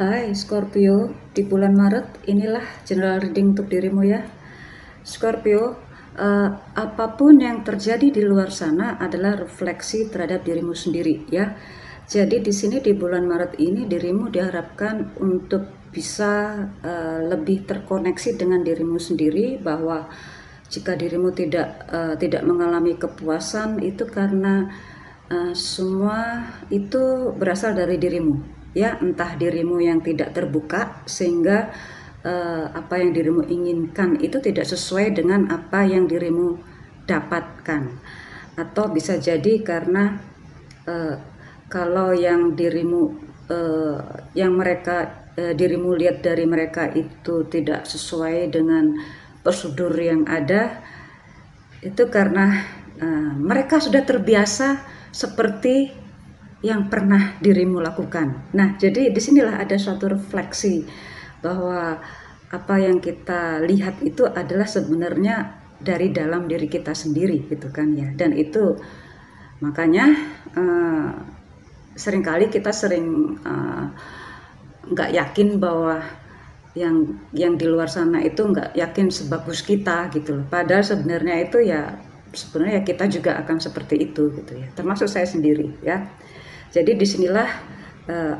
Hai Scorpio, di bulan Maret inilah general reading untuk dirimu ya. Scorpio, apapun yang terjadi di luar sana adalah refleksi terhadap dirimu sendiri ya. Jadi di sini di bulan Maret ini dirimu diharapkan untuk bisa lebih terkoneksi dengan dirimu sendiri, bahwa jika dirimu tidak mengalami kepuasan itu karena semua itu berasal dari dirimu ya, entah dirimu yang tidak terbuka sehingga apa yang dirimu inginkan itu tidak sesuai dengan apa yang dirimu dapatkan, atau bisa jadi karena kalau yang dirimu dirimu lihat dari mereka itu tidak sesuai dengan prosedur yang ada, itu karena mereka sudah terbiasa seperti yang pernah dirimu lakukan. Nah, jadi disinilah ada suatu refleksi bahwa apa yang kita lihat itu adalah sebenarnya dari dalam diri kita sendiri gitu kan ya. Dan itu makanya seringkali kita nggak yakin bahwa yang di luar sana itu nggak yakin sebagus kita gitu loh. Padahal sebenarnya itu sebenarnya kita juga akan seperti itu gitu ya. Termasuk saya sendiri ya. Jadi disinilah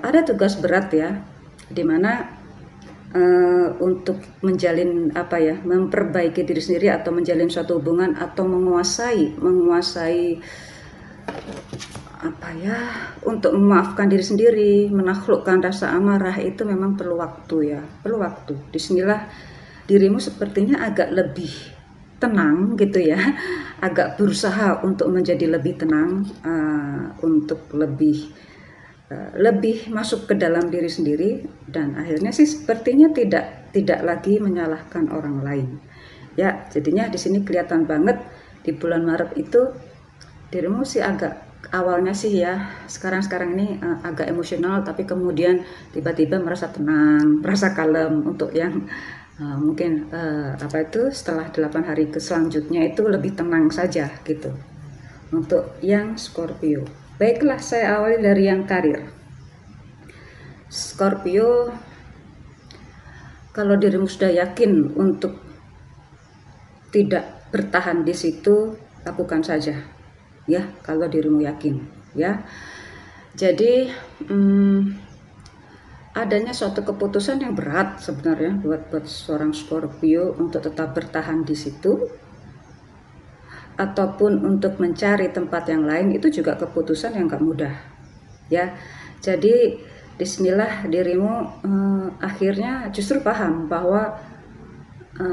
ada tugas berat ya, dimana untuk menjalin memperbaiki diri sendiri atau menjalin suatu hubungan atau menguasai untuk memaafkan diri sendiri, menaklukkan rasa amarah itu memang perlu waktu ya, perlu waktu. Disinilah dirimu sepertinya agak lebih tenang gitu ya, agak berusaha untuk menjadi lebih tenang, untuk lebih masuk ke dalam diri sendiri, dan akhirnya sih sepertinya tidak lagi menyalahkan orang lain ya. Jadinya di sini kelihatan banget di bulan Maret itu dirimu sih agak awalnya sih ya, sekarang ini agak emosional, tapi kemudian tiba-tiba merasa tenang, merasa kalem untuk yang mungkin setelah 8 hari ke selanjutnya itu lebih tenang saja gitu untuk yang Scorpio. Baiklah, saya awali dari yang karir. Scorpio, kalau dirimu sudah yakin untuk tidak bertahan di situ, lakukan saja ya, kalau dirimu yakin ya. Jadi adanya suatu keputusan yang berat sebenarnya buat seorang Scorpio untuk tetap bertahan di situ, ataupun untuk mencari tempat yang lain, itu juga keputusan yang gak mudah ya. Jadi disinilah dirimu akhirnya justru paham bahwa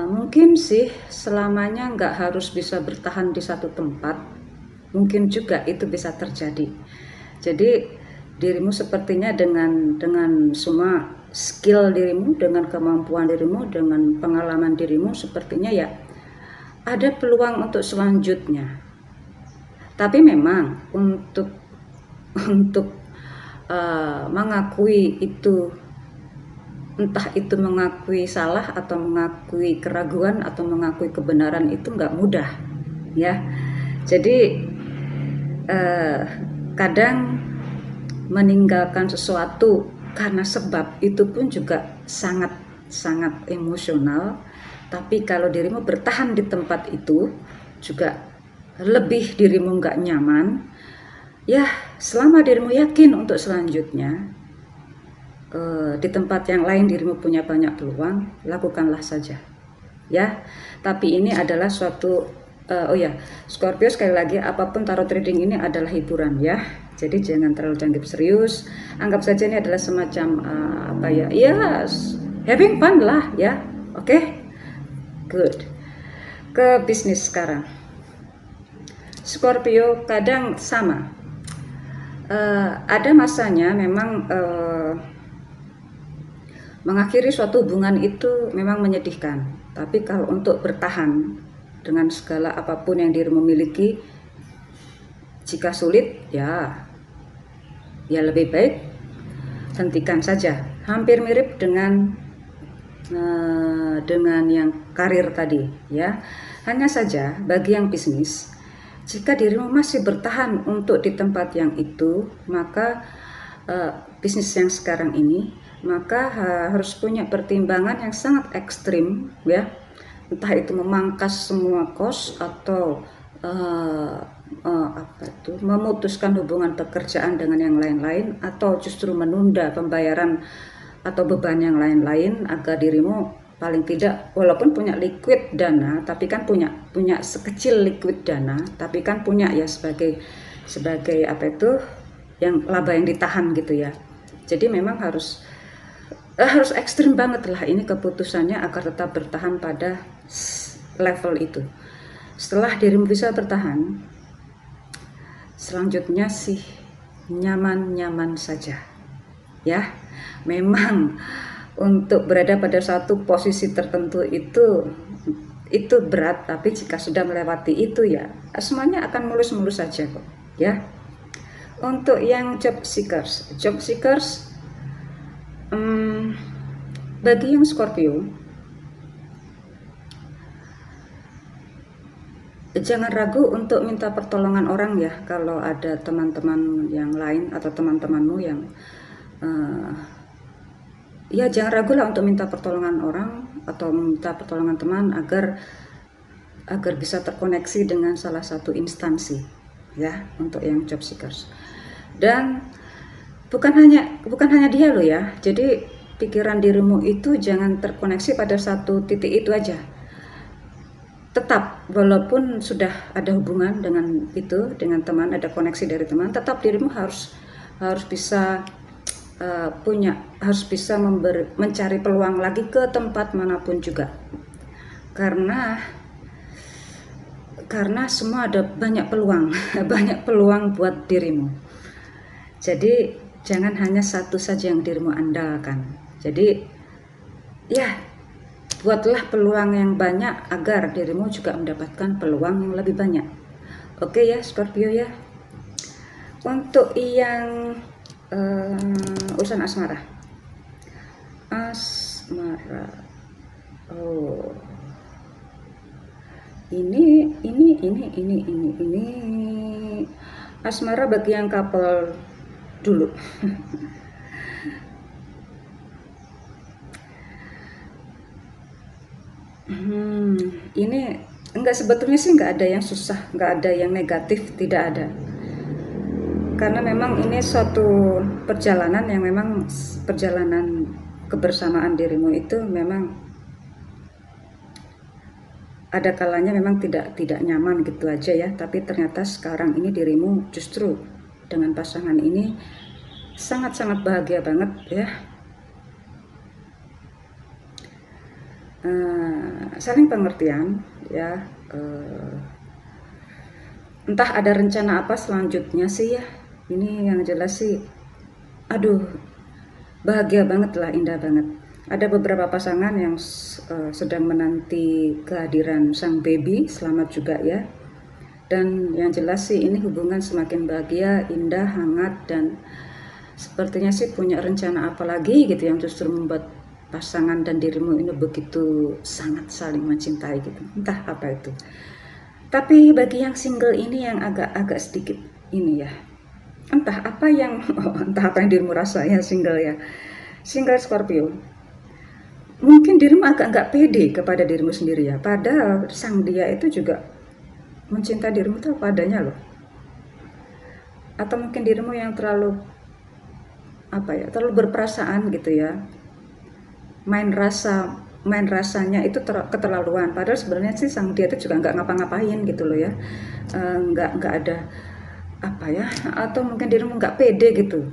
mungkin sih selamanya gak harus bisa bertahan di satu tempat, mungkin juga itu bisa terjadi. Jadi dirimu sepertinya dengan semua skill dirimu, dengan kemampuan dirimu, dengan pengalaman dirimu, sepertinya ya ada peluang untuk selanjutnya. Tapi memang untuk mengakui itu, entah itu mengakui salah atau mengakui keraguan atau mengakui kebenaran, itu nggak mudah ya. Jadi kadang meninggalkan sesuatu karena sebab itu pun juga sangat emosional. Tapi kalau dirimu bertahan di tempat itu juga lebih dirimu nggak nyaman ya. Selama dirimu yakin untuk selanjutnya di tempat yang lain dirimu punya banyak peluang, lakukanlah saja ya. Tapi ini adalah suatu Scorpio, sekali lagi, apapun tarot reading ini adalah hiburan ya. Jadi jangan terlalu dianggap serius. Anggap saja ini adalah semacam having fun lah ya. Oke? Good. Ke bisnis sekarang. Scorpio kadang sama. Ada masanya memang mengakhiri suatu hubungan itu memang menyedihkan. Tapi kalau untuk bertahan dengan segala apapun yang dirimu miliki, jika sulit ya lebih baik hentikan saja. Hampir mirip dengan yang karir tadi ya. Hanya saja bagi yang bisnis, jika dirimu masih bertahan untuk di tempat yang itu, maka bisnis yang sekarang ini maka harus punya pertimbangan yang sangat ekstrim ya, entah itu memangkas semua kos atau memutuskan hubungan pekerjaan dengan yang lain-lain, atau justru menunda pembayaran atau beban yang lain-lain agar dirimu paling tidak walaupun punya liquid dana, tapi kan punya sekecil liquid dana, tapi kan punya ya sebagai yang laba yang ditahan gitu ya. Jadi memang harus ekstrim banget lah ini keputusannya agar tetap bertahan pada level itu. Setelah dirimu bisa bertahan, selanjutnya sih nyaman-nyaman saja ya. Memang untuk berada pada satu posisi tertentu itu berat, tapi jika sudah melewati itu ya semuanya akan mulus-mulus saja kok ya. Untuk yang job seekers, bagi yang Scorpio, jangan ragu untuk minta pertolongan orang ya. Kalau ada teman-teman yang lain atau teman-temanmu yang ya jangan ragu lah untuk minta pertolongan orang atau minta pertolongan teman agar bisa terkoneksi dengan salah satu instansi ya, untuk yang job seekers. Dan bukan hanya dia loh ya. Jadi pikiran dirimu itu jangan terkoneksi pada satu titik itu aja. Tetap walaupun sudah ada hubungan dengan itu, dengan teman, ada koneksi dari teman, tetap dirimu harus bisa harus bisa mencari peluang lagi ke tempat manapun juga, karena semua ada banyak peluang banyak peluang buat dirimu. Jadi jangan hanya satu saja yang dirimu andalkan. Jadi ya buatlah peluang yang banyak agar dirimu juga mendapatkan peluang yang lebih banyak. Oke ya Scorpio ya. Untuk yang urusan asmara. Oh. Ini asmara bagi yang couple dulu. Ini enggak, sebetulnya sih enggak ada yang susah, enggak ada yang negatif, tidak ada. Karena memang ini suatu perjalanan yang memang perjalanan kebersamaan dirimu itu memang ada kalanya memang tidak nyaman gitu aja ya, tapi ternyata sekarang ini dirimu justru dengan pasangan ini sangat-sangat bahagia banget ya. Saling pengertian ya. Entah ada rencana apa selanjutnya sih ya. Ini yang jelas sih, aduh bahagia banget lah, indah banget. Ada beberapa pasangan yang sedang menanti kehadiran sang baby, selamat juga ya. Dan yang jelas sih ini hubungan semakin bahagia, indah, hangat, dan sepertinya sih punya rencana apa lagi gitu yang justru membuat pasangan dan dirimu ini begitu sangat saling mencintai gitu. Entah apa itu. Tapi bagi yang single ini yang agak sedikit ini ya, entah apa yang dirimu rasa ya single ya. Single Scorpio, mungkin dirimu agak nggak pede kepada dirimu sendiri ya, padahal sang dia itu juga mencintai dirimu itu apa adanya loh. Atau mungkin dirimu yang terlalu berperasaan gitu ya, main rasanya itu keterlaluan, padahal sebenarnya sih sang dia itu juga nggak ngapa-ngapain gitu loh ya. Nggak ada atau mungkin dirimu nggak pede gitu.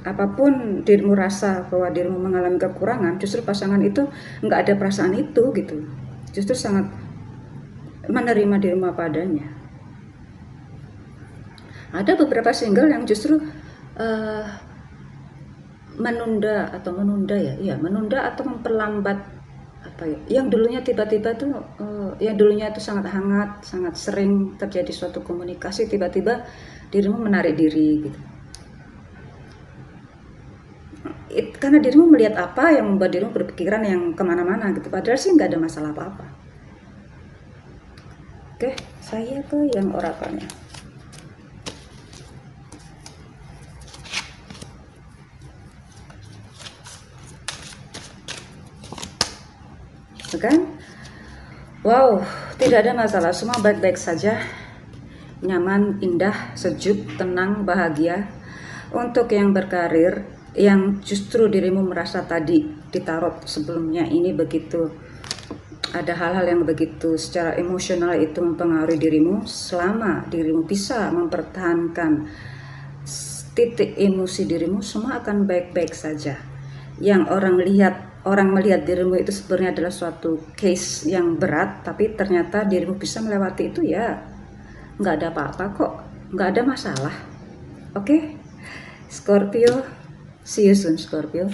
Apapun dirimu rasa bahwa dirimu mengalami kekurangan, justru pasangan itu nggak ada perasaan itu gitu, justru sangat menerima dirimu apa adanya. Ada beberapa single yang justru menunda atau memperlambat yang dulunya tiba-tiba tuh yang dulunya itu sangat hangat, sangat sering terjadi suatu komunikasi, tiba-tiba dirimu menarik diri gitu. Karena dirimu melihat apa yang membuat dirimu berpikiran yang kemana-mana gitu, padahal sih nggak ada masalah apa-apa. Oke, saya ke yang orakelnya. kan? Wow, tidak ada masalah, semua baik-baik saja, nyaman, indah, sejuk, tenang, bahagia. Untuk yang berkarir, yang justru dirimu merasa tadi di tarot sebelumnya ini begitu, ada hal-hal yang begitu secara emosional itu mempengaruhi dirimu, selama dirimu bisa mempertahankan titik emosi dirimu, semua akan baik-baik saja. Yang orang melihat dirimu itu sebenarnya adalah suatu case yang berat, tapi ternyata dirimu bisa melewati itu, ya nggak ada apa-apa kok, nggak ada masalah. Oke, Scorpio, see you soon Scorpio.